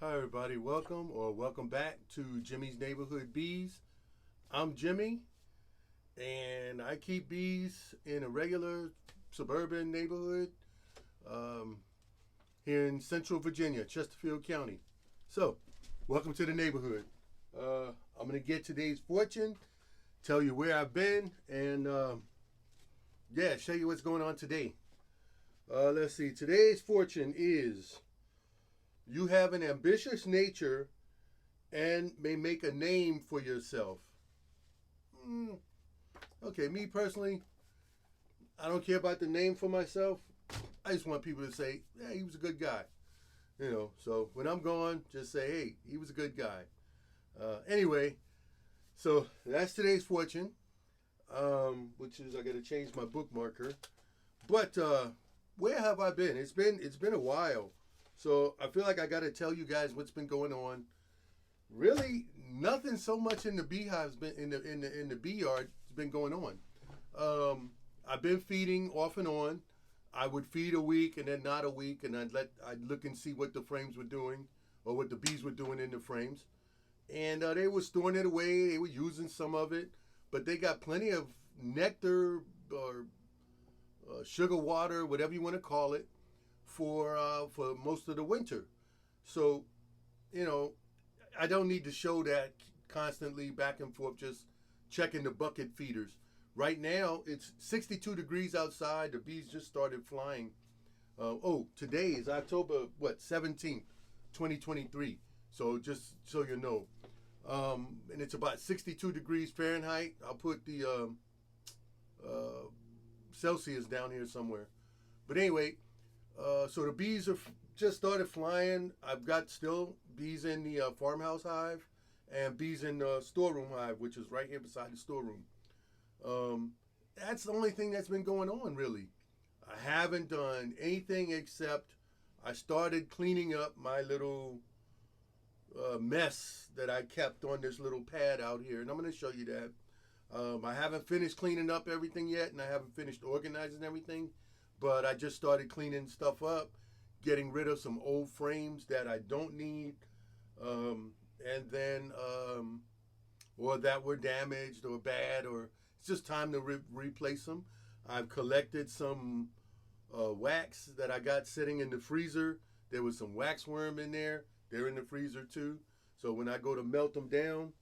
Hi everybody, welcome back to Jimmy's Neighborhood Bees. I'm Jimmy and I keep bees in a regular suburban neighborhood um, here in central Virginia, Chesterfield County. So, welcome to the neighborhood. I'm going to get today's fortune, tell you where I've been, and show you what's going on today. Let's see, today's fortune is you have an ambitious nature and may make a name for yourself. Mm, okay, me personally, I don't care about the name for myself. I just want people to say, yeah, he was a good guy. So when I'm gone, just say, hey, he was a good guy. Anyway, so that's today's fortune, which is I got to change my bookmarker. But where have I been? It's been a while. So I feel like I got to tell you guys what's been going on. Really, nothing so much in the beehives been in the bee yard has been going on. I've been feeding off and on. I would feed a week and then not a week, and I'd look and see what the frames were doing or what the bees were doing in the frames, and they were storing it away. They were using some of it, but they got plenty of nectar or sugar water, whatever you want to call it, for most of the winter. So, you know, I don't need to show that constantly back and forth, just checking the bucket feeders. Right now, it's 62 degrees outside. The bees just started flying. Today is October, 17th, 2023. So just so you know. And it's about 62 degrees Fahrenheit. I'll put the Celsius down here somewhere. But anyway, so the bees are just started flying. I've got still bees in the farmhouse hive and bees in the storeroom hive, which is right here beside the storeroom. That's the only thing that's been going on, really. I haven't done anything except I started cleaning up my little mess that I kept on this little pad out here, and I'm going to show you that. I haven't finished cleaning up everything yet, and I haven't finished organizing everything, but I just started cleaning stuff up, getting rid of some old frames that I don't need, and then or that were damaged or bad, or it's just time to replace them. I've collected some wax that I got sitting in the freezer. There was some waxworm in there. They're in the freezer too. So when I go to melt them down,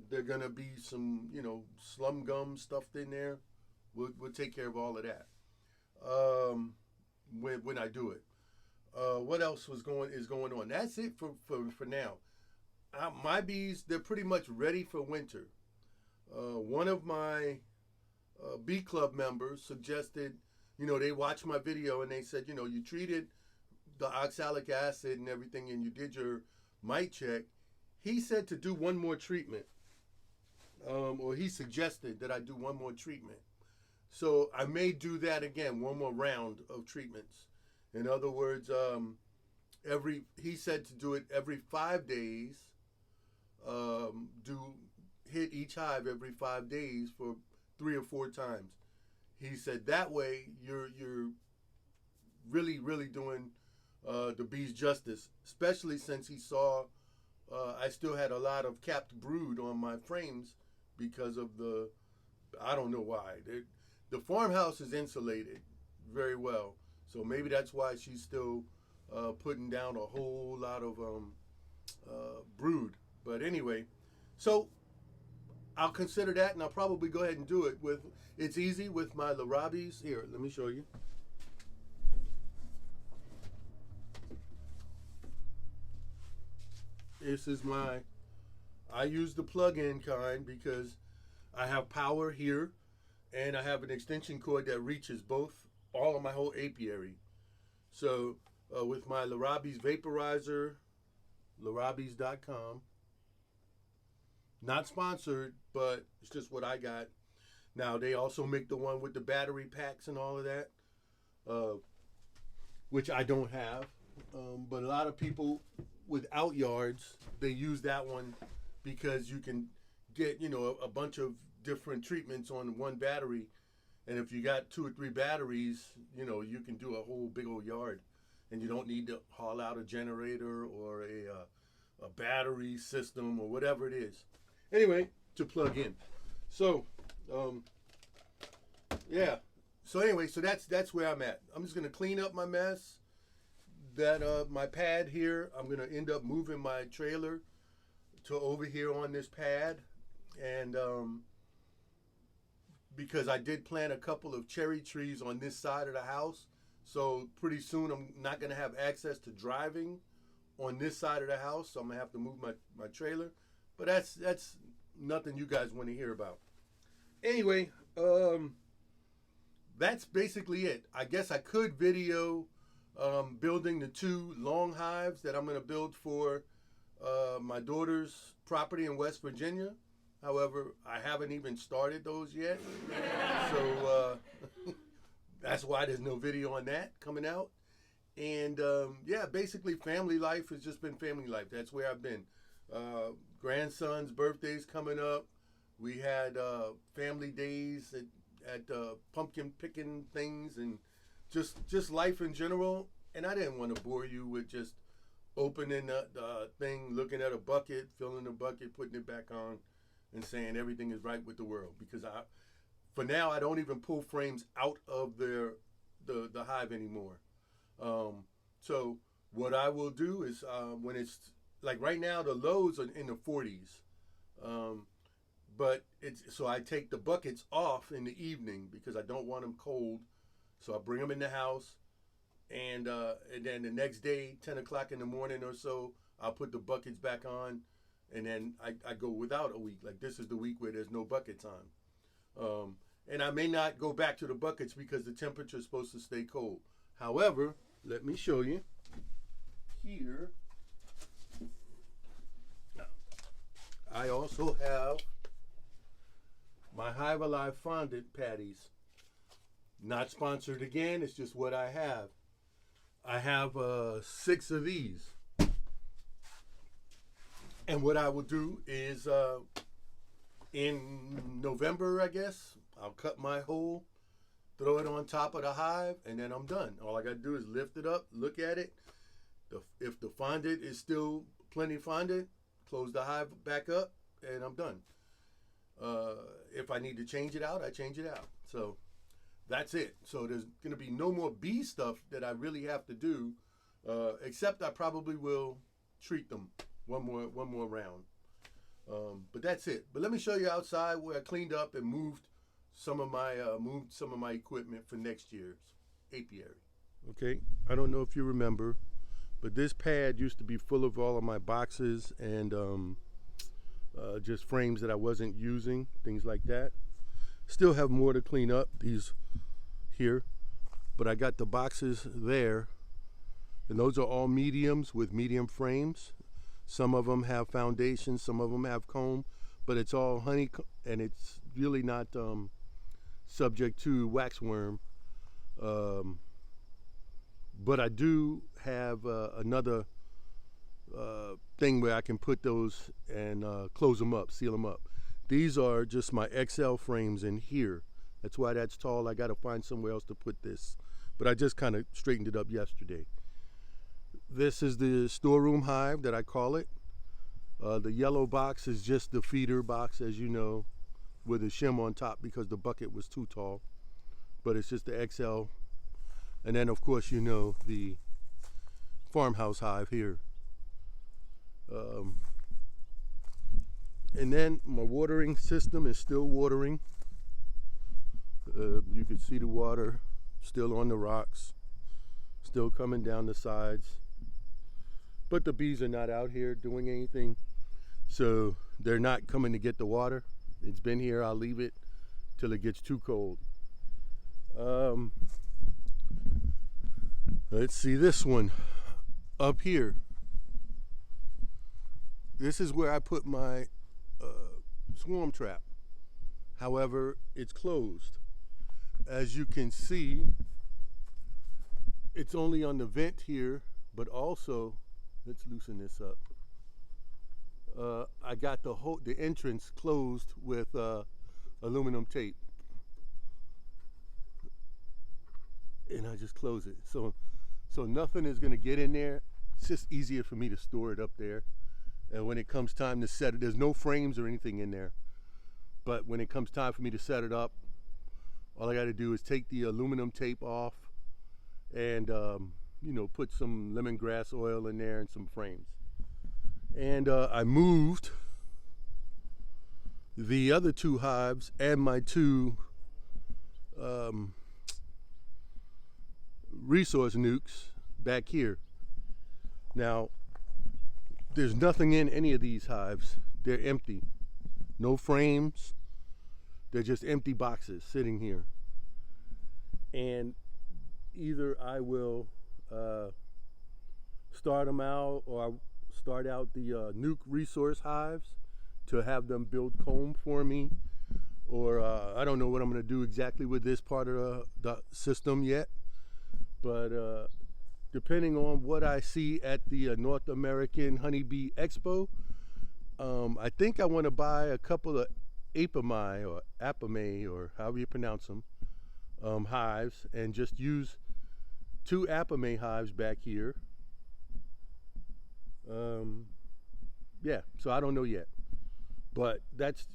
they're gonna be some, slum gum stuffed in there. We'll take care of all of that when I do it. What else is going on? That's it for now. My bees, they're pretty much ready for winter. One of my bee club members suggested, they watched my video and they said, you treated the oxalic acid and everything and you did your mite check. He said to do one more treatment, or he suggested that I do one more treatment. So I may do that again, one more round of treatments. In other words, he said to do it every 5 days. Hit each hive every 5 days for 3 or 4 times. He said that way you're really doing the bees justice, especially since he saw I still had a lot of capped brood on my frames because of I don't know why. The farmhouse is insulated very well, so maybe that's why she's still putting down a whole lot of brood. But anyway, so I'll consider that, and I'll probably go ahead and do it. It's easy with my Larabis. Here, let me show you. This is I use the plug-in kind because I have power here, and I have an extension cord that reaches all of my whole apiary. So with my Larabis vaporizer, larabis.com. Not sponsored, but it's just what I got. Now, they also make the one with the battery packs and all of that, which I don't have. But a lot of people without yards, they use that one because you can get, a bunch of different treatments on one battery. And if you got 2 or 3 batteries, you can do a whole big old yard. and you don't need to haul out a generator or a battery system or whatever it is. Anyway, to plug in. So, yeah. So anyway, so that's where I'm at. I'm just gonna clean up my mess. That my pad here, I'm gonna end up moving my trailer to over here on this pad, and because I did plant a couple of cherry trees on this side of the house, so pretty soon I'm not gonna have access to driving on this side of the house, so I'm gonna have to move my trailer. But that's nothing you guys want to hear about. Anyway, that's basically it. I guess I could video building the 2 long hives that I'm going to build for my daughter's property in West Virginia. However, I haven't even started those yet. So that's why there's no video on that coming out. And yeah, basically family life has just been family life. That's where I've been. Grandson's birthday's coming up. We had family days at pumpkin picking things and just life in general. And I didn't want to bore you with just opening the thing, looking at a bucket, filling the bucket, putting it back on, and saying everything is right with the world. Because for now, I don't even pull frames out of the hive anymore. So what I will do is when it's like right now, the lows are in the 40s. But so I take the buckets off in the evening because I don't want them cold. So I bring them in the house, and then the next day, 10 o'clock in the morning or so, I'll put the buckets back on, and then I go without a week. Like this is the week where there's no buckets on. And I may not go back to the buckets because the temperature is supposed to stay cold. However, let me show you here. I also have my Hive Alive fondant patties. Not sponsored again, it's just what I have. I have 6 of these. And what I will do is in November, I guess, I'll cut my hole, throw it on top of the hive, and then I'm done. All I got to do is lift it up, look at it. If the fondant is still plenty fondant, close the hive back up, and I'm done. If I need to change it out, I change it out. So that's it. So there's going to be no more bee stuff that I really have to do, except I probably will treat them one more round. But that's it. But let me show you outside where I cleaned up and moved some of my equipment for next year's apiary. Okay, I don't know if you remember, but this pad used to be full of all of my boxes and just frames that I wasn't using, things like that. Still have more to clean up, these here, but I got the boxes there, and those are all mediums with medium frames. Some of them have foundation, some of them have comb, but it's all honey, and it's really not subject to waxworm. But I do have another thing where I can put those and close them up, seal them up. These are just my XL frames in here. That's why that's tall. I got to find somewhere else to put this. But I just kind of straightened it up yesterday. This is the storeroom hive that I call it. The yellow box is just the feeder box, as you know, with a shim on top because the bucket was too tall. But it's just the XL. And then, of course, you know, the farmhouse hive here. And then my watering system is still watering. You can see the water still on the rocks, still coming down the sides. But the bees are not out here doing anything, so they're not coming to get the water. It's been here. I'll leave it till it gets too cold. Let's see this one up here. This is where I put my swarm trap. However, it's closed. As you can see, it's only on the vent here, but also, let's loosen this up. I got the entrance closed with aluminum tape. And I just close it. So So nothing is going to get in there. It's just easier for me to store it up there. And when it comes time to set it, there's no frames or anything in there. But when it comes time for me to set it up, all I got to do is take the aluminum tape off and, you know, put some lemongrass oil in there and some frames. And I moved the other 2 hives and my 2 resource nukes back here. Now, there's nothing in any of these hives. They're empty. No frames. They're just empty boxes sitting here. And either I will start them out, or I start out the nuke resource hives to have them build comb for me, or I don't know what I'm going to do exactly with this part of the system yet, but depending on what I see at the North American Honeybee Expo, I think I want to buy a couple of apiary or apame, or however you pronounce them, hives, and just use 2 apame hives back here. Yeah, so I don't know yet, but that's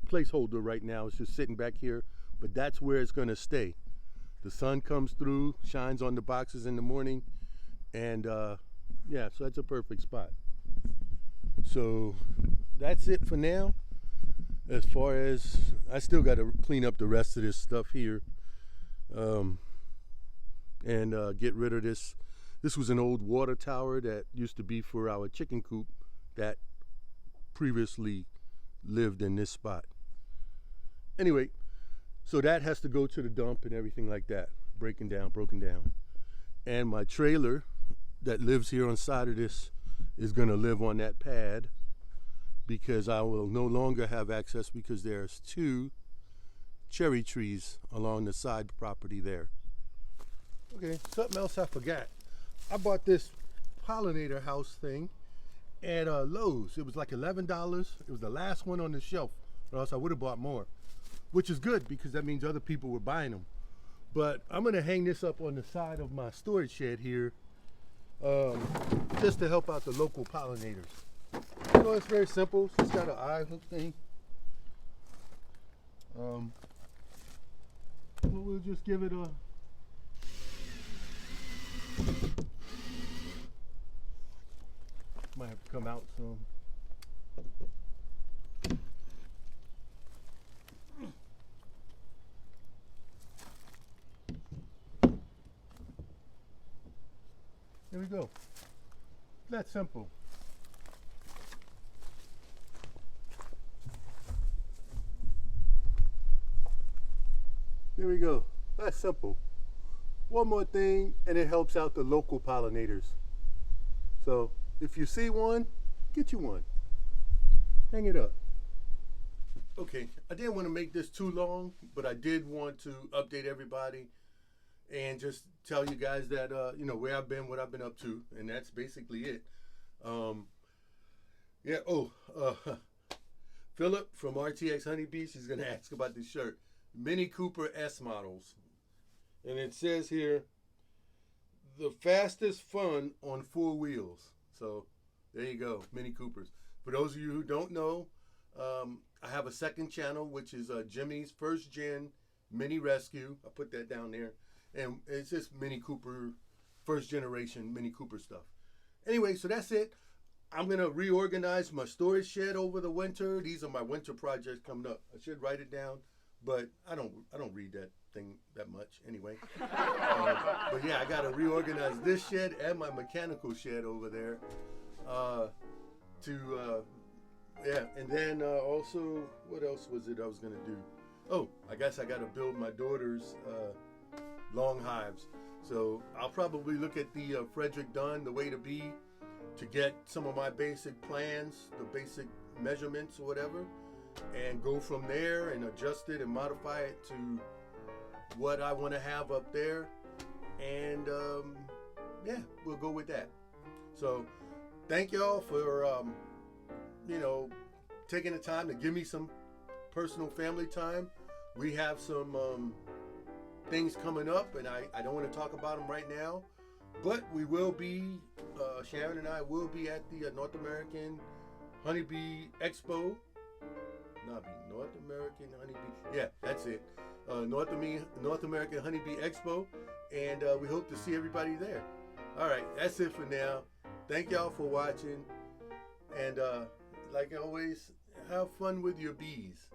placeholder right now. It's just sitting back here, but that's where it's going to stay. The sun comes through, shines on the boxes in the morning, and yeah, so that's a perfect spot. So that's it for now. As far as, I still got to clean up the rest of this stuff here, and get rid of this. This was an old water tower that used to be for our chicken coop that previously lived in this spot. Anyway, so that has to go to the dump and everything like that, broken down. And my trailer that lives here on the side of this is going to live on that pad, because I will no longer have access, because there's 2 cherry trees along the side property there. Okay, something else I forgot. I bought this pollinator house thing at Lowe's. It was like $11. It was the last one on the shelf, or else I would have bought more, which is good because that means other people were buying them. But I'm going to hang this up on the side of my storage shed here, just to help out the local pollinators. You know, it's very simple. It's just got an eye hook thing. We'll just give it a might have to come out soon. There we go. That's simple. There we go. That's simple. One more thing, and it helps out the local pollinators. So if you see one, get you one. Hang it up. Okay, I didn't want to make this too long, but I did want to update everybody and just tell you guys that, you know, where I've been, what I've been up to, and that's basically it. Yeah, Philip from RTX Honeybees is going to ask about this shirt. Mini Cooper S models. And it says here, the fastest fun on 4 wheels. So there you go, Mini Coopers. For those of you who don't know, I have a second channel, which is Jimmy's First Gen Mini Rescue. I put that down there. And it's just Mini Cooper, first generation Mini Cooper stuff. Anyway, so that's it. I'm going to reorganize my storage shed over the winter. These are my winter projects coming up. I should write it down, but I don't read that thing that much anyway. But yeah, I got to reorganize this shed and my mechanical shed over there yeah, and then also, what else was it I was going to do? Oh, I guess I got to build my daughter's long hives. So I'll probably look at the Frederick Dunn, The Way to Be, to get some of my basic plans, the basic measurements or whatever, and go from there and adjust it and modify it to what I want to have up there. And yeah, we'll go with that. So thank y'all for you know, taking the time to give me some personal family time. We have some things coming up, and I don't want to talk about them right now, But we will be, Sharon and I will be at the North American Honeybee Expo. North American Honeybee. Yeah, that's it. North American Honeybee Expo. And we hope to see everybody there. All right, that's it for now. Thank y'all for watching. And like always, have fun with your bees.